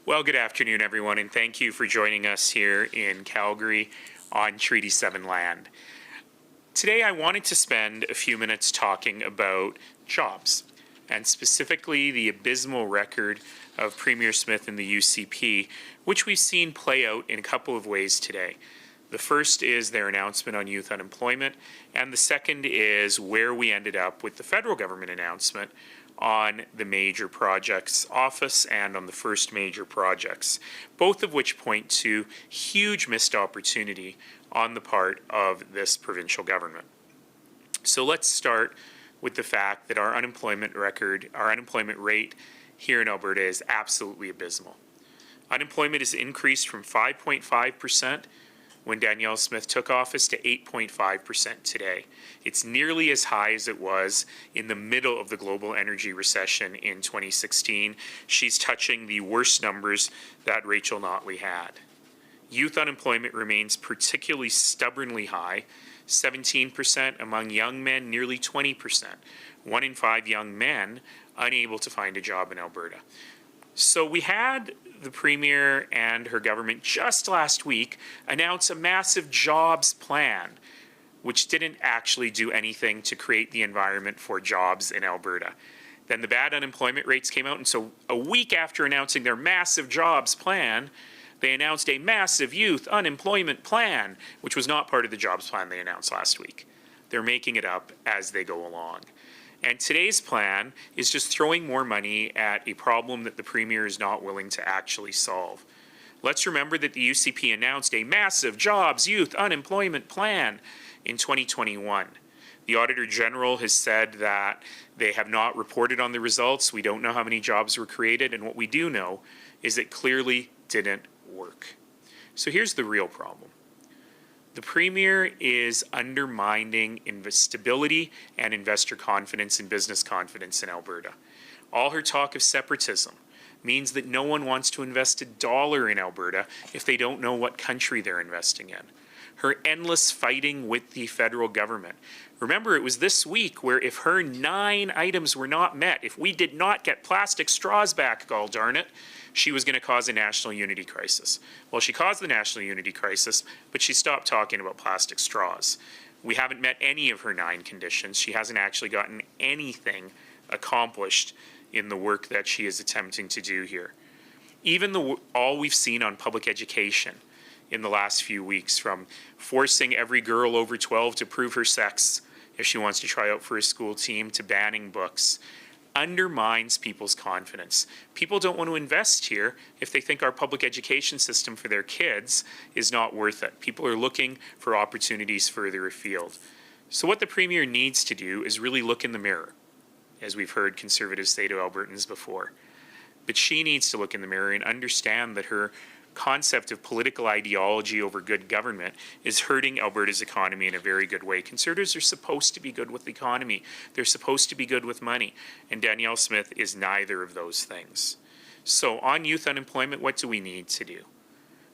Well, good afternoon, everyone, and thank you for joining us here in Calgary on Treaty 7 land. Today, I wanted to spend a few minutes talking about jobs, and specifically the abysmal record of Premier Smith and the UCP, which we've seen play out in a couple of ways today. The first is their announcement on youth unemployment, and the second is where we ended up with the federal government announcement on the major projects office and on the first major projects, both of which point to huge missed opportunity on the part of this provincial government. So let's start with the fact that our unemployment rate here in Alberta is absolutely abysmal. Unemployment has increased from 5.5% when Danielle Smith took office to 8.5% today. It's nearly as high as it was in the middle of the global energy recession in 2016. She's touching the worst numbers that Rachel Notley had. Youth unemployment remains particularly stubbornly high, 17% among young men, nearly 20%. 1 in 5 young men unable to find a job in Alberta. So we had the Premier and her government just last week announce a massive jobs plan, which didn't actually do anything to create the environment for jobs in Alberta. Then the bad unemployment rates came out, and so a week after announcing their massive jobs plan, they announced a massive youth unemployment plan, which was not part of the jobs plan they announced last week. They're making it up as they go along. And today's plan is just throwing more money at a problem that the Premier is not willing to actually solve. Let's remember that the UCP announced a massive jobs youth unemployment plan in 2021. The Auditor General has said that they have not reported on the results. We don't know how many jobs were created, and what we do know is it clearly didn't work. So here's the real problem. The Premier is undermining stability and investor confidence and business confidence in Alberta. All her talk of separatism means that no one wants to invest $1 in Alberta if they don't know what country they're investing in. Her endless fighting with the federal government. Remember, it was this week where if her 9 items were not met, if we did not get plastic straws back, gall darn it, she was going to cause a national unity crisis. Well, she caused the national unity crisis, but she stopped talking about plastic straws. We haven't met any of her 9 conditions. She hasn't actually gotten anything accomplished in the work that she is attempting to do here. Even all we've seen on public education in the last few weeks, from forcing every girl over 12 to prove her sex if she wants to try out for a school team, to banning books, undermines people's confidence. People don't want to invest here if they think our public education system for their kids is not worth it. People are looking for opportunities further afield. So what the Premier needs to do is really look in the mirror, as we've heard Conservatives say to Albertans before. But she needs to look in the mirror and understand that her concept of political ideology over good government is hurting Alberta's economy in a very good way. Conservatives are supposed to be good with the economy. They're supposed to be good with money. And Danielle Smith is neither of those things. So on youth unemployment, what do we need to do?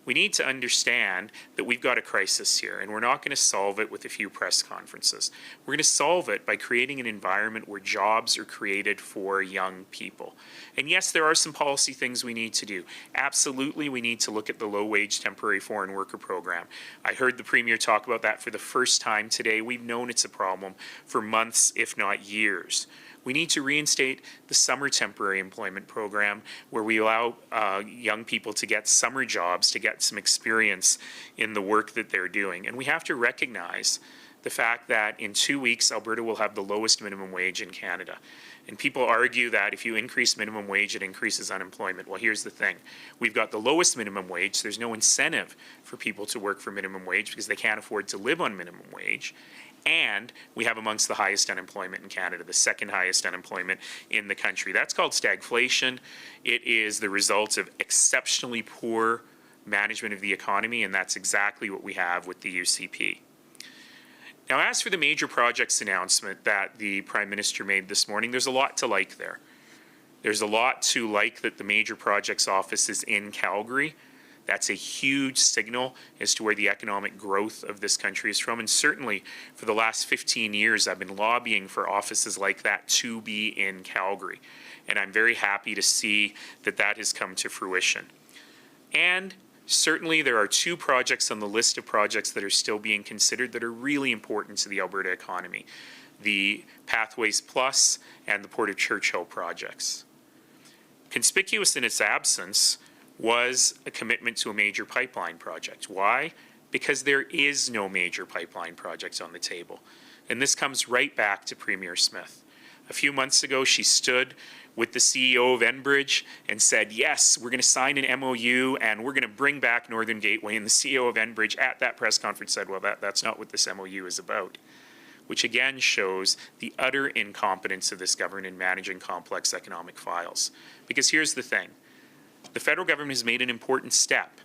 We need to understand that we've got a crisis here, and we're not going to solve it with a few press conferences. We're going to solve it by creating an environment where jobs are created for young people. And yes, there are some policy things we need to do. Absolutely, we need to look at the low-wage temporary foreign worker program. I heard the Premier talk about that for the first time today. We've known it's a problem for months, if not years. We need to reinstate the summer temporary employment program, where we allow young people to get summer jobs, to get some experience in the work that they're doing. And we have to recognize the fact that in 2 weeks, Alberta will have the lowest minimum wage in Canada. And people argue that if you increase minimum wage, it increases unemployment. Well, here's the thing. We've got the lowest minimum wage. So there's no incentive for people to work for minimum wage because they can't afford to live on minimum wage. And we have amongst the highest unemployment in Canada, the second highest unemployment in the country. That's called stagflation. It is the result of exceptionally poor management of the economy, and that's exactly what we have with the UCP. Now, as for the major projects announcement that the Prime Minister made this morning, there's a lot to like there. There's a lot to like that the major projects office is in Calgary. That's a huge signal as to where the economic growth of this country is from. And certainly for the last 15 years, I've been lobbying for offices like that to be in Calgary. And I'm very happy to see that that has come to fruition. And certainly there are two projects on the list of projects that are still being considered that are really important to the Alberta economy: the Pathways Plus and the Port of Churchill projects. Conspicuous in its absence was a commitment to a major pipeline project. Why? Because there is no major pipeline project on the table. And this comes right back to Premier Smith. A few months ago, she stood with the CEO of Enbridge and said, yes, we're going to sign an MOU and we're going to bring back Northern Gateway. And the CEO of Enbridge at that press conference said, well, that's not what this MOU is about. Which again shows the utter incompetence of this government in managing complex economic files. Because here's the thing. The federal government has made an important step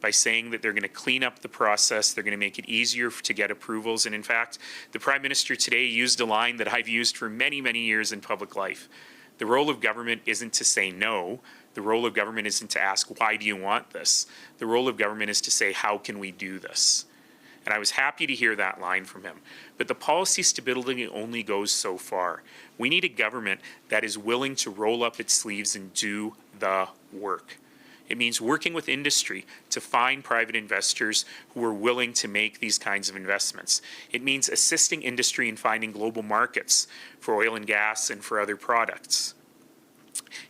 by saying that they're going to clean up the process, they're going to make it easier to get approvals. And in fact, the Prime Minister today used a line that I've used for many, many years in public life. The role of government isn't to say no. The role of government isn't to ask, why do you want this? The role of government is to say, how can we do this? And I was happy to hear that line from him. But the policy stability only goes so far. We need a government that is willing to roll up its sleeves and do the work. It means working with industry to find private investors who are willing to make these kinds of investments. It means assisting industry in finding global markets for oil and gas and for other products.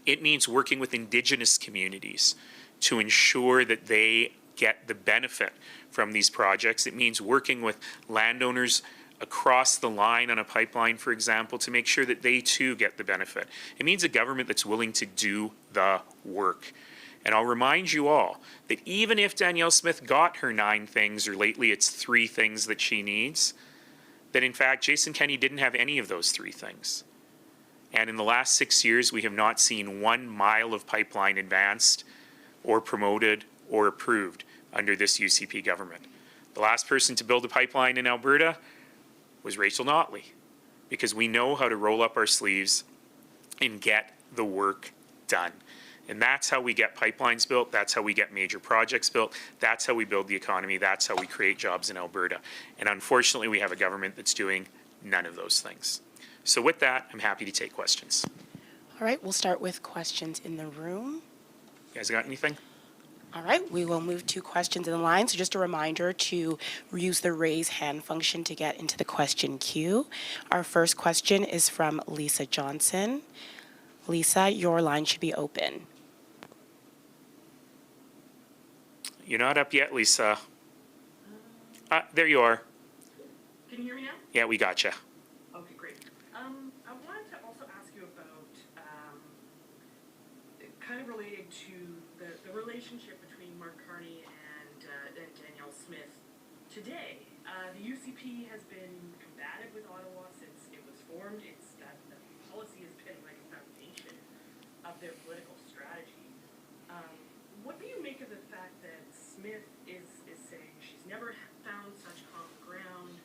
It means working with Indigenous communities to ensure that they get the benefit from these projects. It means working with landowners across the line on a pipeline, for example, to make sure that they too get the benefit. It means a government that's willing to do the work. And I'll remind you all that even if Danielle Smith got her 9 things, or lately it's 3 things that she needs, that in fact Jason Kenney didn't have any of those 3 things. And in the last 6 years, we have not seen 1 mile of pipeline advanced or promoted or approved under this UCP government. The last person to build a pipeline in Alberta was Rachel Notley, because we know how to roll up our sleeves and get the work done. And that's how we get pipelines built. That's how we get major projects built. That's how we build the economy. That's how we create jobs in Alberta. And unfortunately, we have a government that's doing none of those things. So with that, I'm happy to take questions. All right, we'll start with questions in the room. You guys got anything? All right, we will move to questions in the line. So just a reminder to use the raise hand function to get into the question queue. Our first question is from Lisa Johnson. Lisa, your line should be open. You're not up yet, Lisa. There you are. Can you hear me now? Yeah, we got you. Okay, great. I wanted to also ask you about kind of related to the relationship between Mark Carney and Danielle Smith today. The UCP has been combative with Ottawa since it was formed. It's that the policy has been like a foundation of their political strategy. What do you make of the fact that Smith is saying she's never found such common ground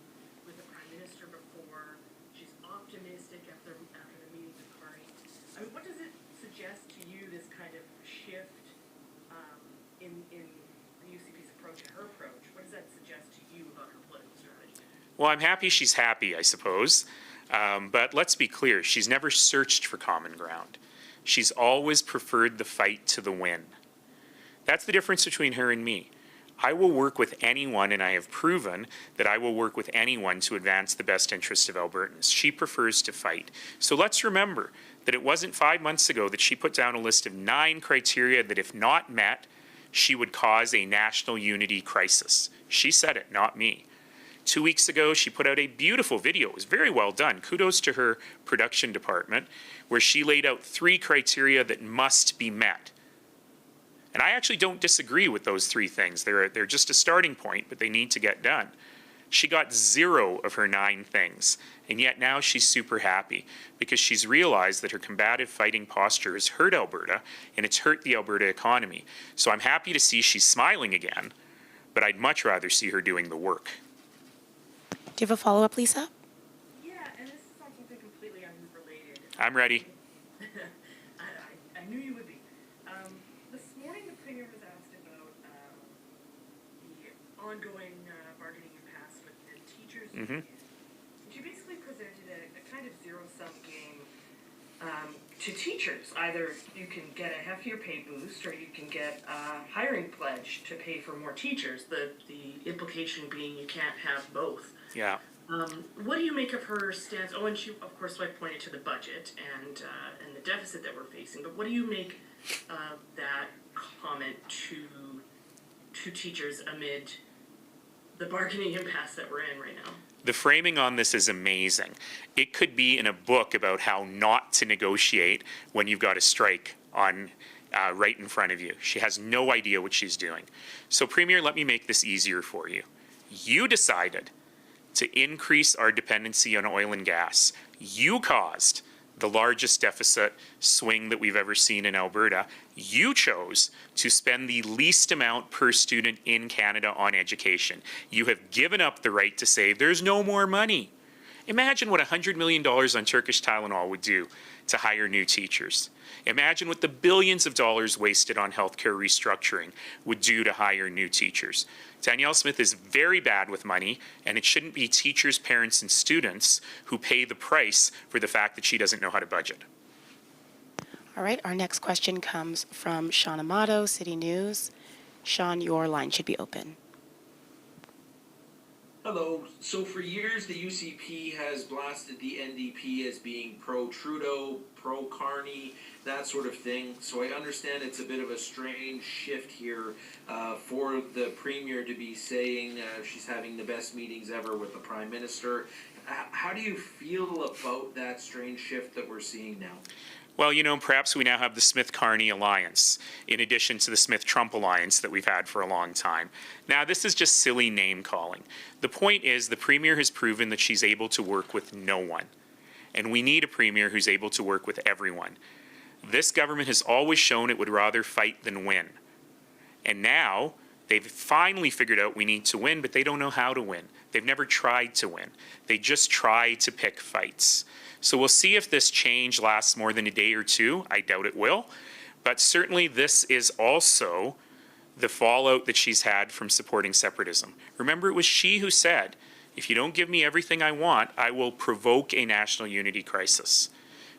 with the Prime Minister before? She's optimistic after the meeting with Carney. I mean, what does it suggest to you, this kind of shift in the UCP's approach and her approach? What does that suggest to you about her political strategy? Well, I'm happy she's happy, I suppose. But let's be clear, she's never searched for common ground. She's always preferred the fight to the win. That's the difference between her and me. I will work with anyone, and I have proven that I will work with anyone to advance the best interest of Albertans. She prefers to fight. So let's remember that it wasn't 5 months ago that she put down a list of 9 criteria that if not met, she would cause a national unity crisis. She said it, not me. 2 weeks ago, she put out a beautiful video. It was very well done. Kudos to her production department, where she laid out 3 criteria that must be met. And I actually don't disagree with those 3 things. They're just a starting point, but they need to get done. She got 0 of her 9 things, and yet now she's super happy because she's realized that her combative fighting posture has hurt Alberta, and it's hurt the Alberta economy. So I'm happy to see she's smiling again, but I'd much rather see her doing the work. Do you have a follow-up, Lisa? Yeah, and this is on something completely unrelated. I'm ready. I knew you would be. This morning, the Premier was asked about the ongoing bargaining impasse with the teachers union. She basically presented a kind of zero-sum game to teachers. Either you can get a heftier pay boost, or you can get a hiring pledge to pay for more teachers. The implication being you can't have both. Yeah. What do you make of her stance? Oh, and she, of course, pointed to the budget and the deficit that we're facing. But what do you make of that comment to teachers amid the bargaining impasse that we're in right now? The framing on this is amazing. It could be in a book about how not to negotiate when you've got a strike on right in front of you. She has no idea what she's doing. So, Premier, let me make this easier for you. You decided to increase our dependency on oil and gas. You caused the largest deficit swing that we've ever seen in Alberta. You chose to spend the least amount per student in Canada on education. You have given up the right to say there's no more money. Imagine what $100 million on Turkish Tylenol would do to hire new teachers. Imagine what the billions of dollars wasted on healthcare restructuring would do to hire new teachers. Danielle Smith is very bad with money, and it shouldn't be teachers, parents, and students who pay the price for the fact that she doesn't know how to budget. All right, our next question comes from Sean Amato, City News. Sean, your line should be open. Hello. So for years, the UCP has blasted the NDP as being pro-Trudeau, pro-Carney, that sort of thing. So I understand it's a bit of a strange shift here for the Premier to be saying she's having the best meetings ever with the Prime Minister. How do you feel about that strange shift that we're seeing now? Well, you know, perhaps we now have the Smith-Carney alliance, in addition to the Smith-Trump alliance that we've had for a long time. Now, this is just silly name-calling. The point is the Premier has proven that she's able to work with no one. And we need a Premier who's able to work with everyone. This government has always shown it would rather fight than win. And now, they've finally figured out we need to win, but they don't know how to win. They've never tried to win. They just try to pick fights. So we'll see if this change lasts more than a day or two. I doubt it will. But certainly this is also the fallout that she's had from supporting separatism. Remember, it was she who said, if you don't give me everything I want, I will provoke a national unity crisis.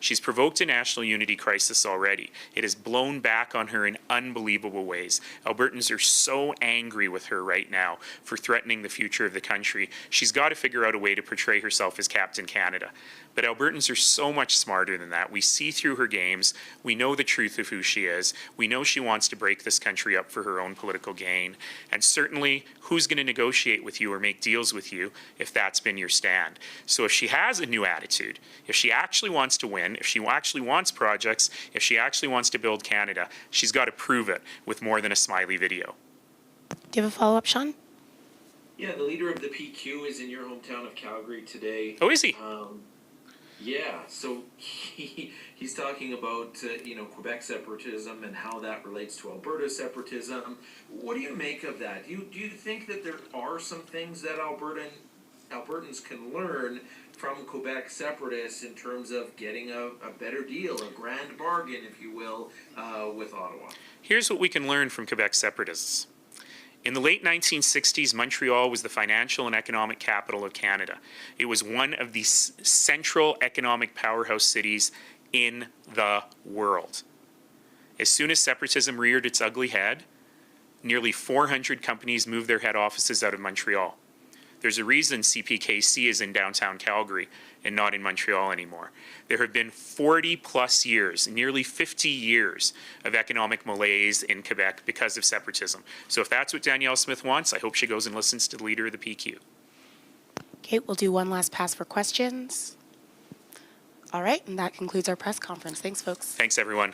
She's provoked a national unity crisis already. It has blown back on her in unbelievable ways. Albertans are so angry with her right now for threatening the future of the country. She's got to figure out a way to portray herself as Captain Canada. But Albertans are so much smarter than that. We see through her games. We know the truth of who she is. We know she wants to break this country up for her own political gain. And certainly, who's going to negotiate with you or make deals with you if that's been your stand? So if she has a new attitude, if she actually wants to win, if she actually wants projects, if she actually wants to build Canada, she's got to prove it with more than a smiley video. Do you have a follow-up, Sean? Yeah, the leader of the PQ is in your hometown of Calgary today. Oh, is he? Yeah, so he's talking about Quebec separatism and how that relates to Alberta separatism. What do you make of that? Do you think that there are some things that Albertans can learn from Quebec separatists in terms of getting a better deal, a grand bargain, if you will, with Ottawa? Here's what we can learn from Quebec separatists. In the late 1960s, Montreal was the financial and economic capital of Canada. It was one of the central economic powerhouse cities in the world. As soon as separatism reared its ugly head, nearly 400 companies moved their head offices out of Montreal. There's a reason CPKC is in downtown Calgary and not in Montreal anymore. There have been 40 plus years, nearly 50 years of economic malaise in Quebec because of separatism. So if that's what Danielle Smith wants, I hope she goes and listens to the leader of the PQ. Okay, we'll do one last pass for questions. All right, and that concludes our press conference. Thanks, folks. Thanks, everyone.